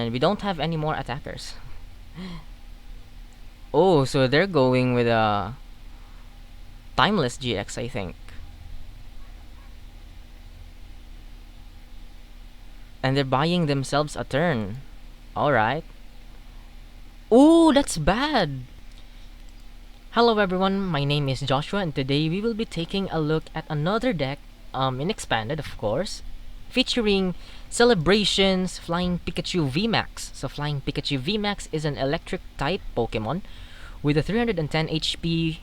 And we don't have any more attackers. Oh, so they're going with a Timeless GX, I think. And they're buying themselves a turn. Alright. Ooh, that's bad! Hello everyone, my name is Joshua, and today we will be taking a look at another deck, in Expanded of course, featuring Celebrations Flying Pikachu VMAX. So Flying Pikachu VMAX is an electric type Pokemon with a 310 HP,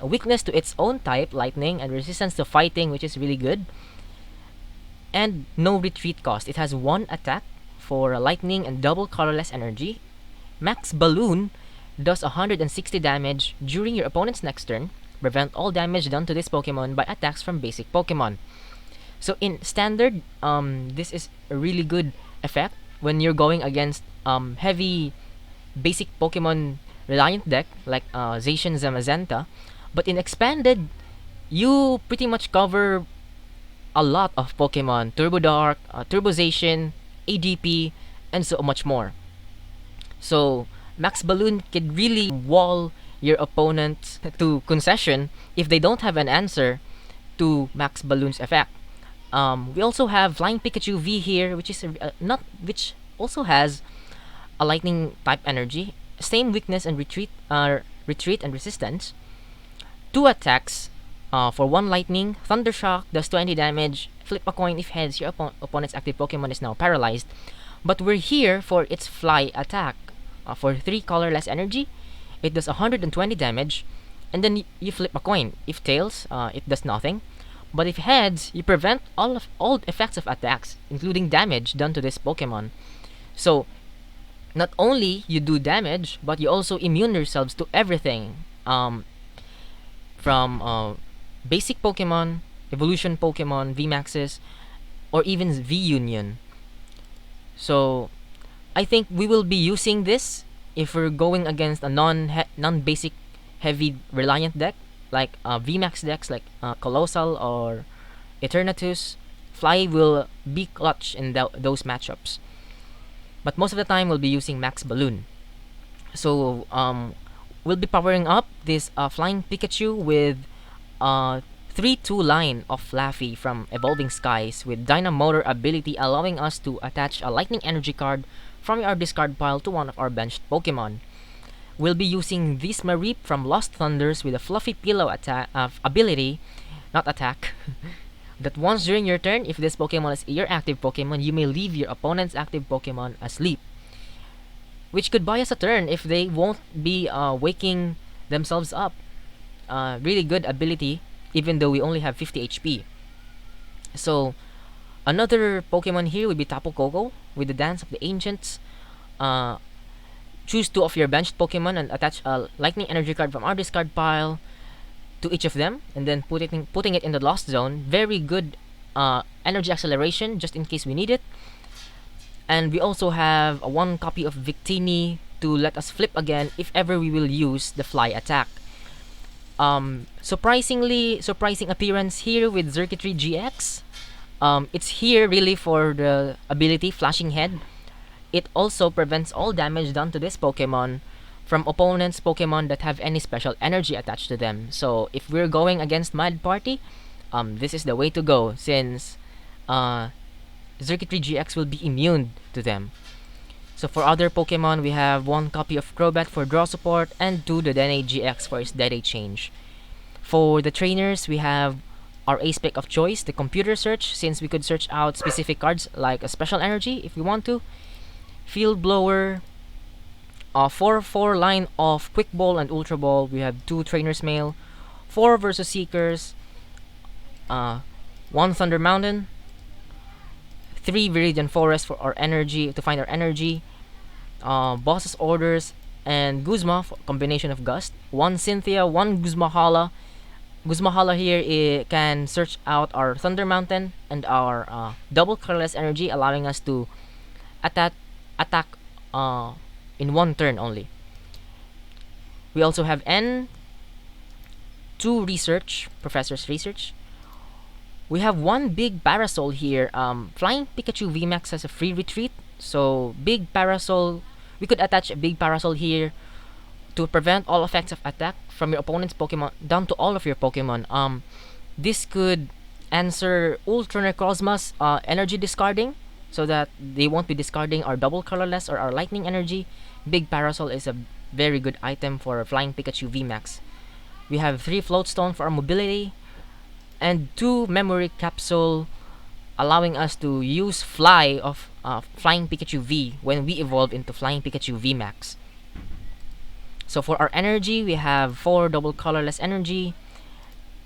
weakness to its own type, lightning, and resistance to fighting, which is really good. And no retreat cost. It has one attack for lightning and double colorless energy. Max Balloon does 160 damage during your opponent's next turn. Prevent all damage done to this Pokemon by attacks from basic Pokemon. So in standard, this is a really good effect when you're going against heavy basic Pokemon reliant deck like Zacian Zamazenta. But in expanded, you pretty much cover a lot of Pokemon: Turbo Dark, Turbo Zacian, ADP, and so much more. So Max Balloon can really wall your opponent to concession if they don't have an answer to Max Balloon's effect. We also have Flying Pikachu V here, which is which also has a lightning type energy, same weakness and retreat and resistance. Two attacks for one lightning. Thunder Shock does 20 damage. Flip a coin if heads, your opponent's active Pokemon is now paralyzed. But we're here for its fly attack. For 3 colorless energy, it does 120 damage. And then you flip a coin. If tails, it does nothing. But if heads, you prevent all effects of attacks, including damage done to this Pokemon. So not only you do damage, but you also immune yourselves to everything. From basic Pokemon, evolution Pokemon, VMAXs, or even V Union. So I think we will be using this if we're going against a non-basic heavy reliant deck like VMAX decks like Colossal or Eternatus. Fly will be clutch in those matchups. But most of the time we'll be using Max Balloon. So we'll be powering up this Flying Pikachu with 3-2 line of Flaaffy from Evolving Skies with Dynamotor ability, allowing us to attach a Lightning Energy card from our discard pile to one of our benched Pokemon. We'll be using this Mareep from Lost Thunders with a Fluffy Pillow ability, not attack, that once during your turn, if this Pokemon is your active Pokemon, you may leave your opponent's active Pokemon asleep, which could buy us a turn if they won't be waking themselves up. Really good ability, even though we only have 50 HP. So another Pokemon here would be Tapu Koko with the Dance of the Ancients. Choose 2 of your benched Pokemon and attach a Lightning Energy card from our discard pile to each of them, and then putting it in the Lost Zone. Very good energy acceleration, just in case we need it. And we also have one copy of Victini to let us flip again if ever we will use the fly attack. Surprising appearance here with Xurkitree-GX. It's here really for the ability Flashing Head. It also prevents all damage done to this Pokemon from opponents' Pokemon that have any special energy attached to them. So if we're going against Mad Party, this is the way to go, since Xurkitree-GX will be immune to them. So for other Pokemon, we have 1 copy of Crobat for draw support and 2 Dedenne-GX for its DAA change. For the trainers, we have our ace pick of choice, the Computer Search, since we could search out specific cards like a Special Energy if we want to. Field Blower, 4 line of Quick Ball and Ultra Ball. We have 2 Trainers Mail, 4 versus Seekers, 1 Thunder Mountain, 3 Viridian Forest for our energy, to find our energy, Boss's Orders, and Guzma for combination of Gust, 1 Cynthia, 1 Guzmahala. Guzmahala here can search out our Thunder Mountain and our double colorless energy, allowing us to attack in 1 turn only. We also have N, 2 Research, Professor's Research. We have 1 big Parasol here. Flying Pikachu VMAX has a free retreat So big parasol, we could attach a big parasol here to prevent all effects of attack from your opponent's Pokemon down to all of your Pokemon. This could answer Ultra Necrozma's energy discarding, so that they won't be discarding our double colorless or our lightning energy. Big Parasol is a very good item for Flying Pikachu VMAX. We have 3 Float Stone for our mobility, and 2 Memory Capsule, allowing us to use Fly of Flying Pikachu V when we evolve into Flying Pikachu VMAX. So for our energy, we have 4 double colorless energy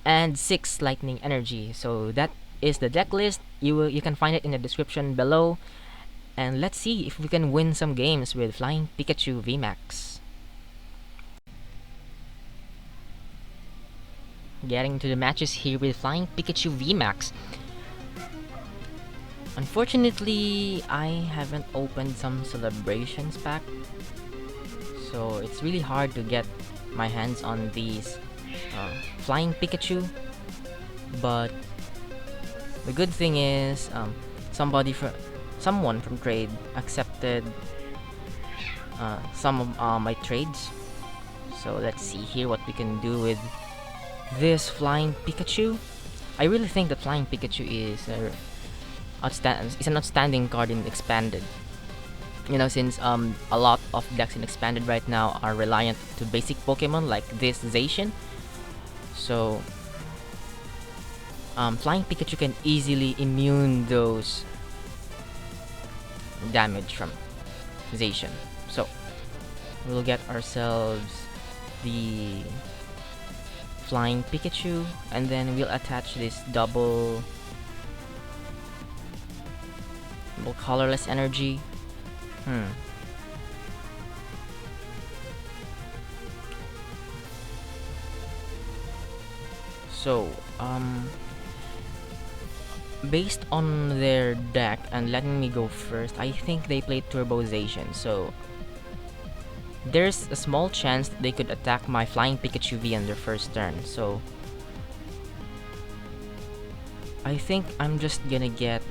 and 6 lightning energy. So that is the deck list. You can find it in the description below. And let's see if we can win some games with Flying Pikachu VMAX. Getting to the matches here with Flying Pikachu VMAX. Unfortunately, I haven't opened some Celebrations pack, so it's really hard to get my hands on these Flying Pikachu. But the good thing is, someone from trade accepted some of my trades. So let's see here what we can do with this Flying Pikachu. I really think that Flying Pikachu is an outstanding card in Expanded. You know, since a lot of decks in Expanded right now are reliant to basic Pokemon like this Zacian. So Flying Pikachu can easily immune those damage from Zacian. So we'll get ourselves the Flying Pikachu, and then we'll attach this double colorless energy. So based on their deck and letting me go first, I think they played Turbo Zacian, so there's a small chance that they could attack my Flying Pikachu V on their first turn. So I think I'm just gonna get...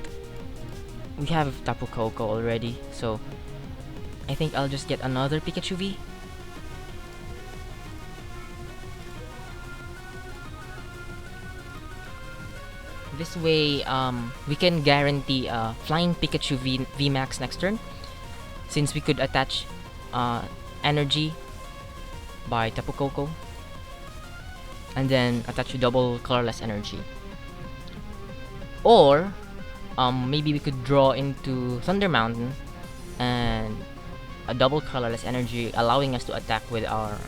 We have Tapu Koko already, so I think I'll just get another Pikachu V. This way, we can guarantee Flying Pikachu VMAX next turn, since we could attach energy by Tapu Koko, and then attach a double colorless energy. Or maybe we could draw into Thunder Mountain and a double colorless energy, allowing us to attack with our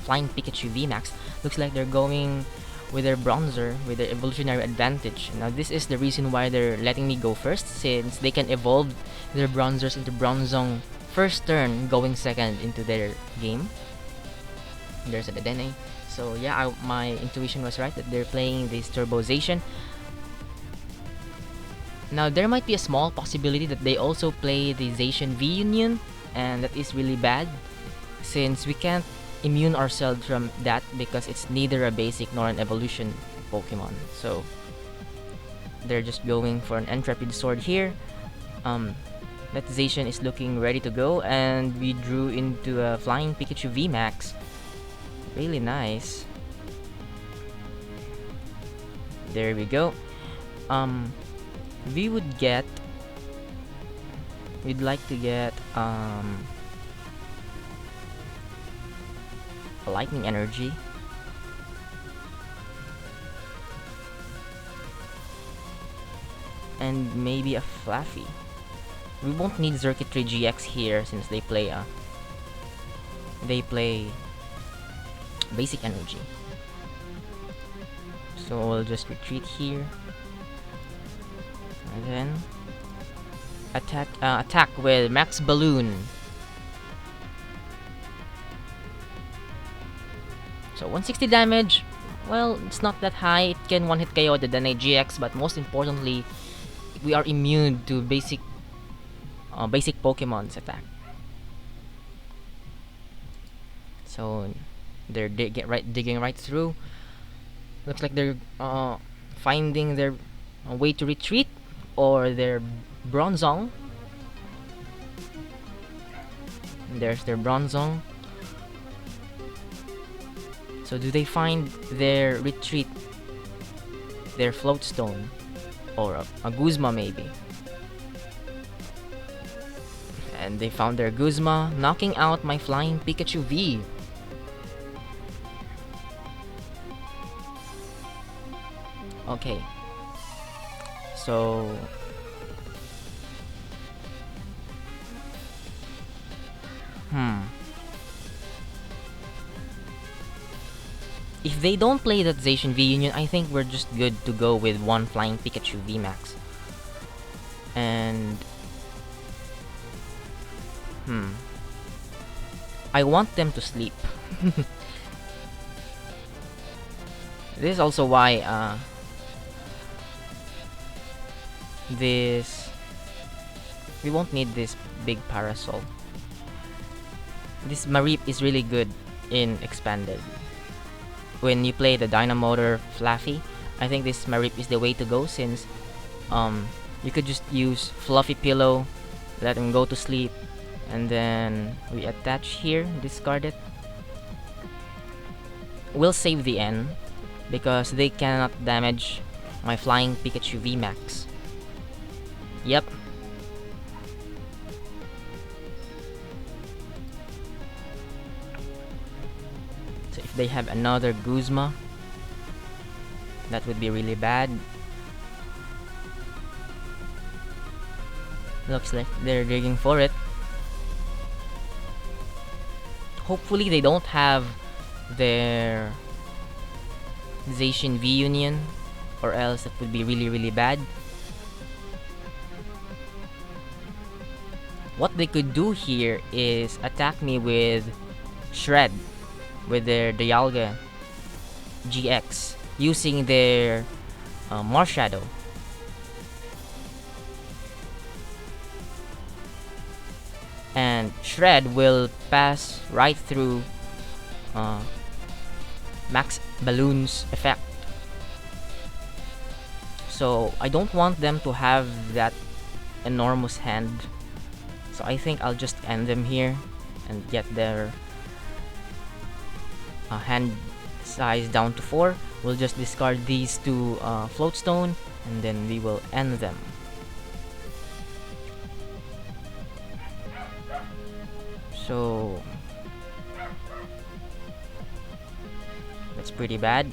Flying Pikachu VMAX. Looks like they're going with their Bronzer, with their evolutionary advantage. Now this is the reason why they're letting me go first, since they can evolve their Bronzers into Bronzong first turn, going second into their game. There's a Dedenne. So yeah, my intuition was right that they're playing this Turbo Zacian. Now there might be a small possibility that they also play the Zacian V Union, and that is really bad, since we can't immune ourselves from that because it's neither a basic nor an evolution Pokemon. So they're just going for an Intrepid Sword here. That Zacian is looking ready to go, and we drew into a Flying Pikachu VMAX. Really nice. There we go. We'd like to get a lightning energy, and maybe a Flaaffy. We won't need Xurkitree-GX here since they play basic energy. So we'll just retreat here, and then attack with Max Balloon. So 160 damage. Well, it's not that high. It can one-hit KO the Dedenne-GX, but most importantly, we are immune to basic Pokemon's attack. So they're digging right through. Looks like they're finding their way to retreat, or their Bronzong. There's their Bronzong. So do they find their retreat? Their Floatstone? Or a Guzma maybe? And they found their Guzma, knocking out my Flying Pikachu V. Okay. So... If they don't play that Zacian V Union, I think we're just good to go with one Flying Pikachu VMAX. And... I want them to sleep. This is also why, we won't need this big parasol. This Mareep is really good in expanded. When you play the Dynamotor Flaaffy, I think this Mareep is the way to go, since you could just use Fluffy Pillow, let him go to sleep, and then we attach here, discard it. We'll save the N because they cannot damage my Flying Pikachu VMAX. Yep. So if they have another Guzma, that would be really bad. Looks like they're digging for it. Hopefully they don't have their Zacian V Union, or else it would be really bad. What they could do here is attack me with Shred, with their Dialga GX, using their Marshadow. And Shred will pass right through Max Balloon's effect. So I don't want them to have that enormous hand. So I think I'll just end them here and get their hand size down to 4. We'll just discard these two Floatstone, and then we will end them. So that's pretty bad.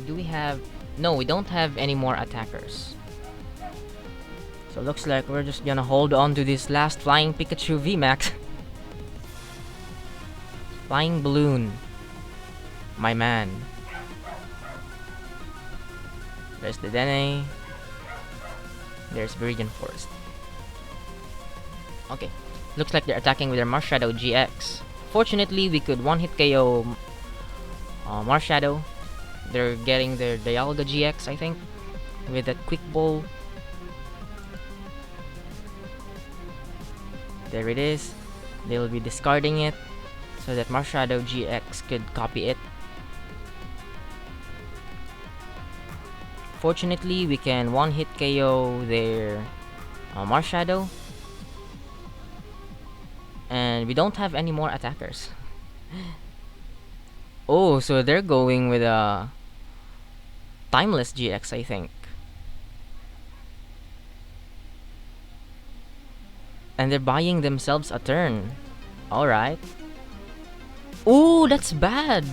Do we have... No, we don't have any more attackers. So looks like we're just gonna hold on to this last Flying Pikachu VMAX. Flying Balloon, my man. There's the Dedenne. There's Viridian Forest. Okay, looks like they're attacking with their Marshadow GX. Fortunately, we could one-hit KO Marshadow. They're getting their Dialga GX, I think, with that Quick Ball. There it is. They'll be discarding it so that Marshadow GX could copy it. Fortunately, we can one-hit KO their Marshadow. And we don't have any more attackers. Oh, so they're going with a Timeless GX, I think. And they're buying themselves a turn. Alright. Ooh, that's bad.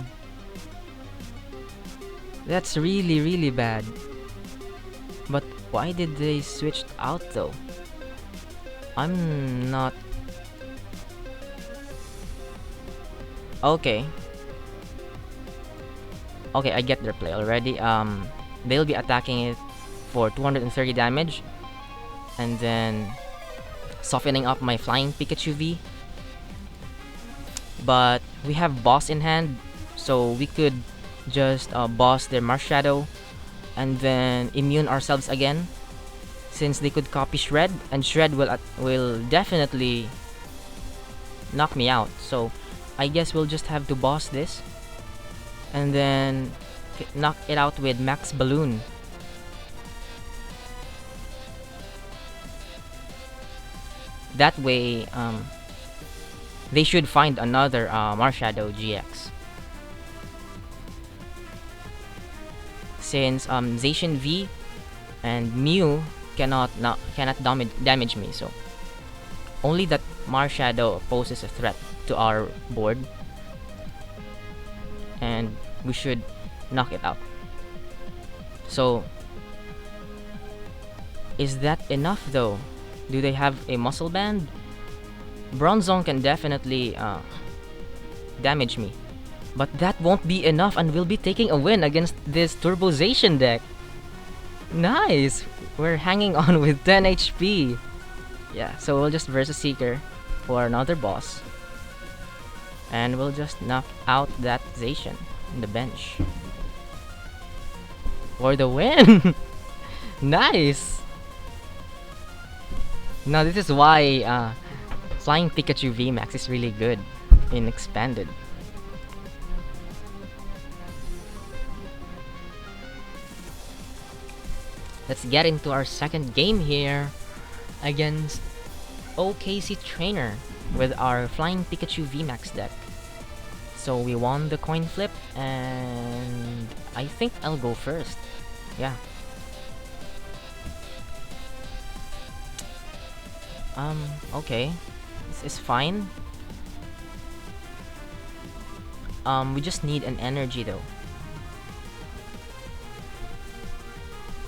That's really bad. But why did they switch out though? I'm not... Okay. Okay, I get their play already. They'll be attacking it for 230 damage. And then softening up my Flying Pikachu V. But we have Boss in hand, so we could just boss their Marshadow and then immune ourselves again, since they could copy Shred, and Shred will definitely knock me out. So I guess we'll just have to boss this and then knock it out with Max Balloon. That way, they should find another Marshadow GX. Since Zacian V and Mew cannot damage me, so only that Marshadow poses a threat to our board, and we should knock it out. So, is that enough though? Do they have a muscle band? Bronzong can definitely damage me, but that won't be enough, and we'll be taking a win against this Turbozation deck. Nice! We're hanging on with 10 HP. Yeah, so we'll just versus Seeker for another boss, and we'll just knock out that Zacian in the bench for the win. Nice! Now this is why Flying Pikachu VMAX is really good in Expanded. Let's get into our second game here against OKC Trainer with our Flying Pikachu VMAX deck. So we won the coin flip, and I think I'll go first. Yeah. Okay. This is fine. We just need an energy though.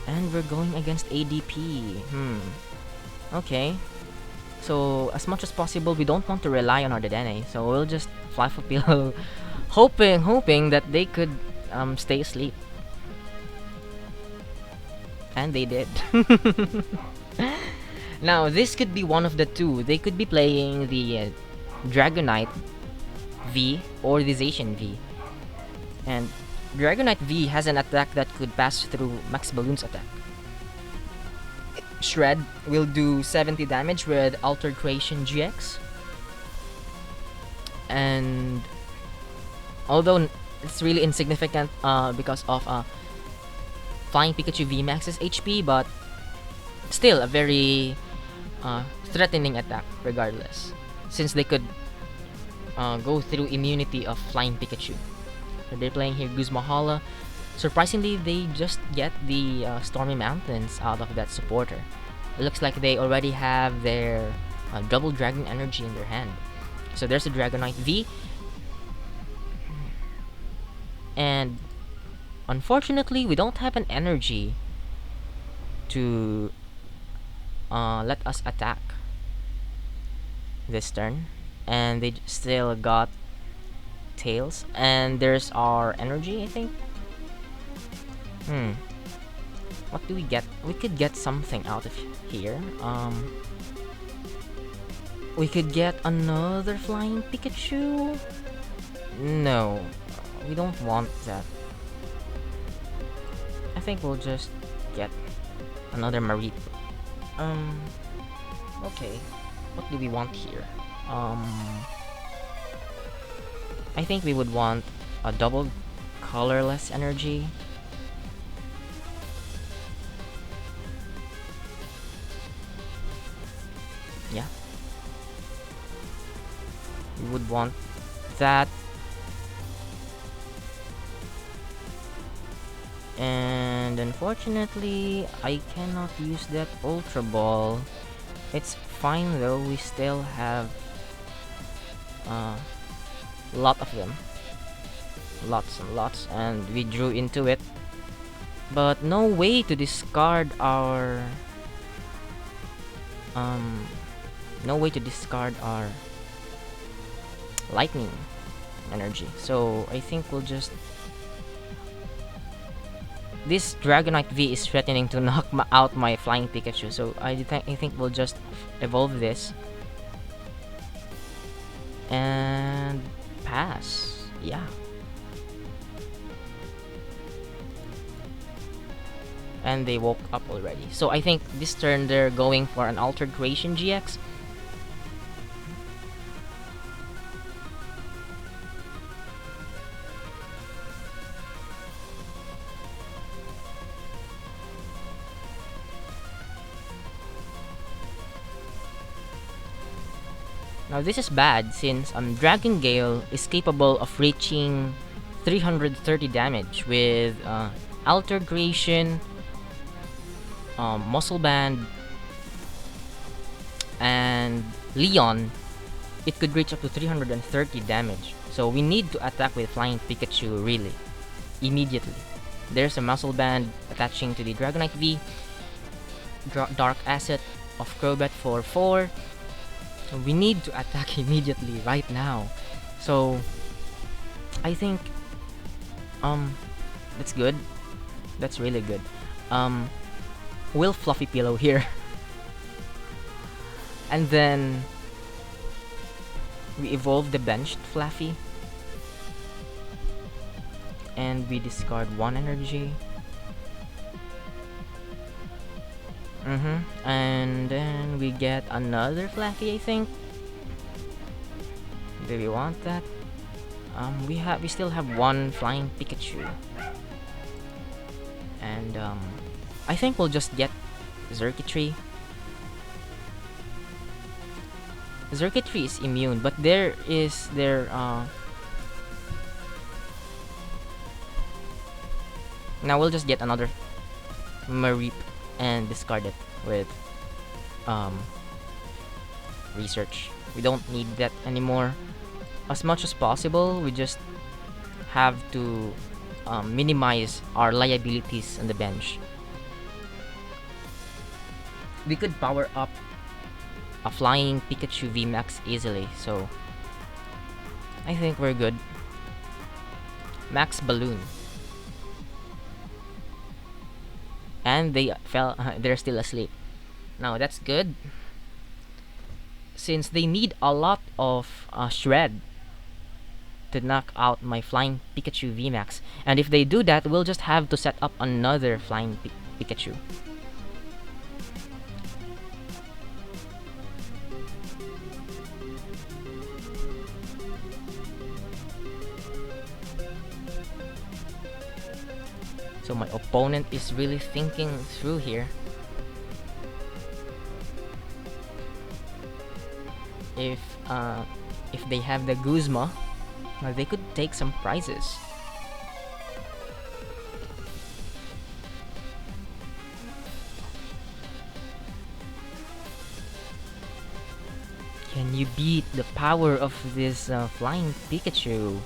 And we're going against ADP. Okay. So, as much as possible, we don't want to rely on our Dedenne. So, we'll just Flaaffy hoping that they could stay asleep. And they did. Now, this could be one of the two. They could be playing the Dragonite V or the Zacian V. And Dragonite V has an attack that could pass through Max Balloon's attack. Shred will do 70 damage with Altered Creation GX. And although it's really insignificant because of Flying Pikachu VMAX's HP, but still a very threatening attack regardless, since they could go through immunity of Flying Pikachu. So they're playing here Guzmahala. Surprisingly, they just get the Stormy Mountains out of that supporter. It looks like they already have their double Dragon Energy in their hand. So there's a Dragonite V. And unfortunately, we don't have an energy to let us attack this turn. And they still got Tails. And there's our energy, I think. What do we get? We could get something out of here. We could get another Flying Pikachu. No, we don't want that. I think we'll just get another Mareep. Okay. What do we want here? I think we would want a double colorless energy. Yeah. We would want that. And unfortunately, I cannot use that Ultra Ball. It's fine though, we still have a lot of them. Lots and lots, and we drew into it. But no way to discard our lightning energy. So I think we'll just, this Dragonite V is threatening to knock out my Flying Pikachu, so I think we'll just evolve this and pass. Yeah. And they woke up already. So I think this turn they're going for an Altered Creation GX. Now this is bad since Dragon Gale is capable of reaching 330 damage with Alter Creation, Muscle Band, and Leon. It could reach up to 330 damage. So we need to attack with Flying Pikachu really, immediately. There's a Muscle Band attaching to the Dragonite V, Dark Asset of Crobat for 4. So we need to attack immediately right now. So I think that's good. That's really good. We'll Fluffy Pillow here. And then we evolve the benched Flaaffy. And we discard 1 energy. And then we get another Flaaffy, I think. Do we want that? We still have 1 Flying Pikachu. And I think we'll just get Xurkitree. Xurkitree is immune, but there is their now we'll just get another Mareep and discard it with research. We don't need that anymore. As much as possible, we just have to minimize our liabilities on the bench. We could power up a Flying Pikachu VMAX easily, so I think we're good. Max Balloon. And they fell. They're still asleep. Now that's good, since they need a lot of shred to knock out my Flying Pikachu VMAX. And if they do that, we'll just have to set up another Flying Pikachu. So my opponent is really thinking through here. If they have the Guzma, they could take some prizes. Can you beat the power of this Flying Pikachu?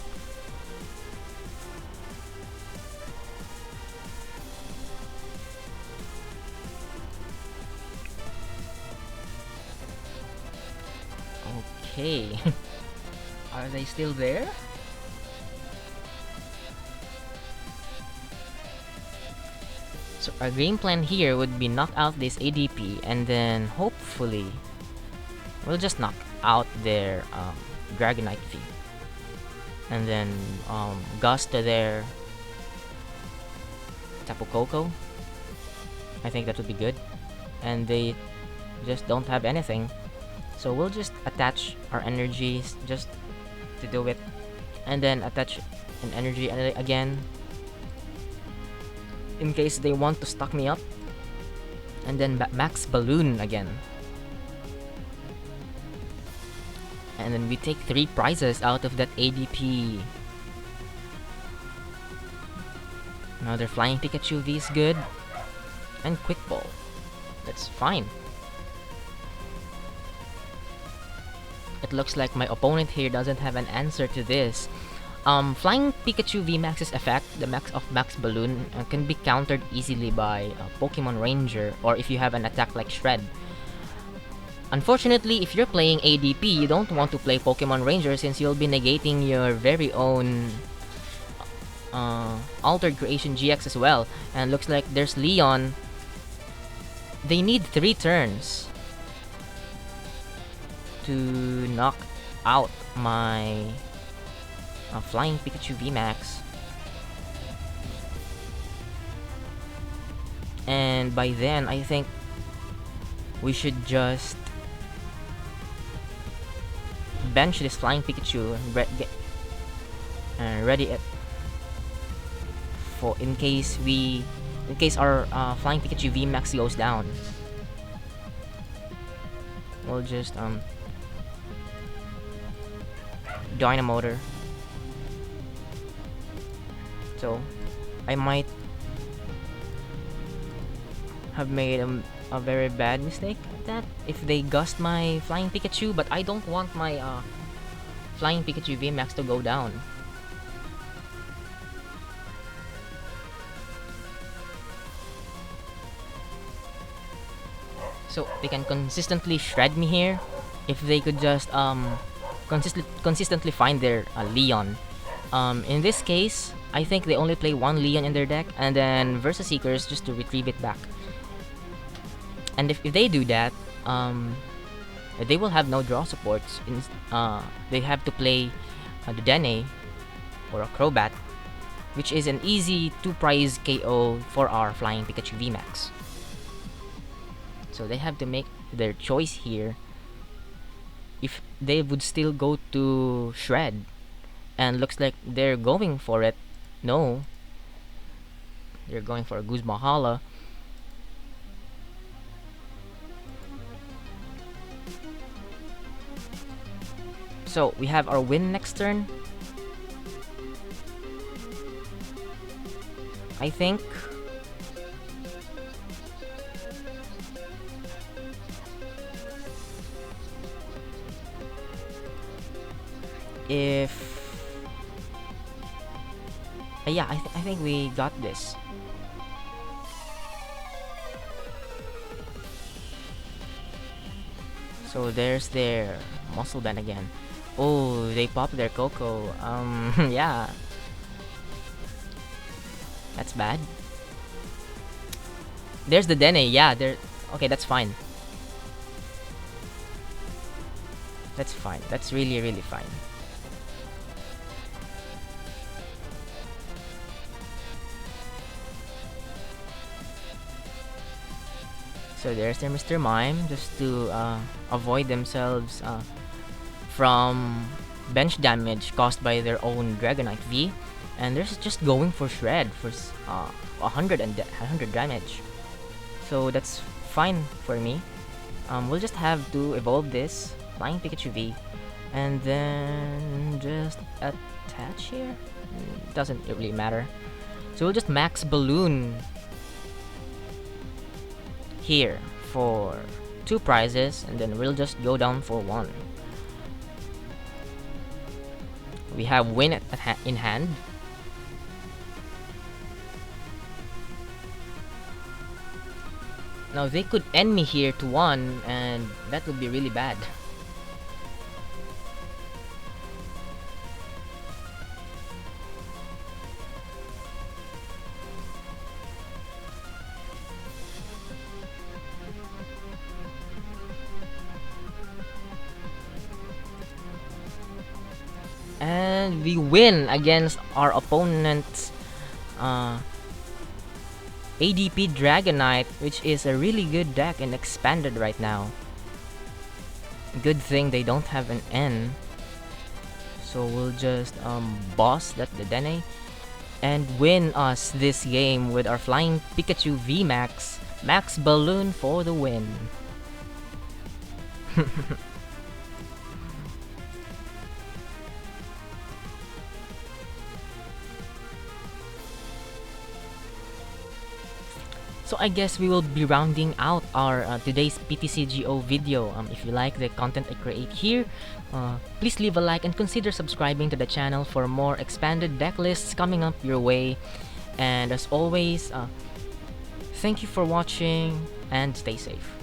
Okay. Are they still there? So our game plan here would be knock out this ADP, and then hopefully we'll just knock out their Dragonite V. And then Gust to their Tapu Koko. I think that would be good. And they just don't have anything. So we'll just attach our energies just to do it. And then attach an energy again, in case they want to stock me up. And then Max Balloon again. And then we take 3 prizes out of that ADP. Another Flying Pikachu V is good. And Quick Ball. That's fine. It looks like my opponent here doesn't have an answer to this. Flying Pikachu VMAX's effect, the Max Balloon, can be countered easily by Pokemon Ranger, or if you have an attack like Shred. Unfortunately, if you're playing ADP, you don't want to play Pokemon Ranger since you'll be negating your very own Altered Creation GX as well. And looks like there's Leon. They need 3 turns to knock out my Flying Pikachu VMAX. And by then, I think we should just bench this Flying Pikachu and ready it for in case our Flying Pikachu VMAX goes down. We'll just Dynamotor. So I might have made a very bad mistake at that if they gust my Flying Pikachu, but I don't want my Flying Pikachu VMAX to go down. So they can consistently shred me here if they could just consistently find their Leon. In this case, I think they only play one Leon in their deck and then Versus Seekers just to retrieve it back. And if they do that, they will have no draw supports. They have to play the Dedenne or a Crobat, which is an easy 2-prize KO for our Flying Pikachu VMAX. So they have to make their choice here. If they would still go to Shred, and looks like they're going for it. No, they're going for a Guzma Hala. So we have our win next turn. I think if yeah, I think we got this. So there's their Muscle Band again. Oh, they popped their Coco. Yeah, that's bad. There's the Dedenne. Yeah, there. Okay, that's fine. That's fine. That's really fine. So there's their Mr. Mime, just to avoid themselves from bench damage caused by their own Dragonite V. And they're just going for Shred for 100 damage. So that's fine for me. We'll just have to evolve this Flying Pikachu V and then just attach here. Doesn't really matter. So we'll just max Balloon here for 2 prizes and then we'll just go down for 1. We have win in hand. Now they could end me here to 1 and that would be really bad. And we win against our opponent's ADP Dragonite, which is a really good deck and expanded right now. Good thing they don't have an N. So we'll just boss that Dedenne and win us this game with our Flying Pikachu VMAX. Max Balloon for the win. So I guess we will be rounding out our today's PTCGO video. If you like the content I create here, please leave a like and consider subscribing to the channel for more expanded deck lists coming up your way. And as always, thank you for watching and stay safe.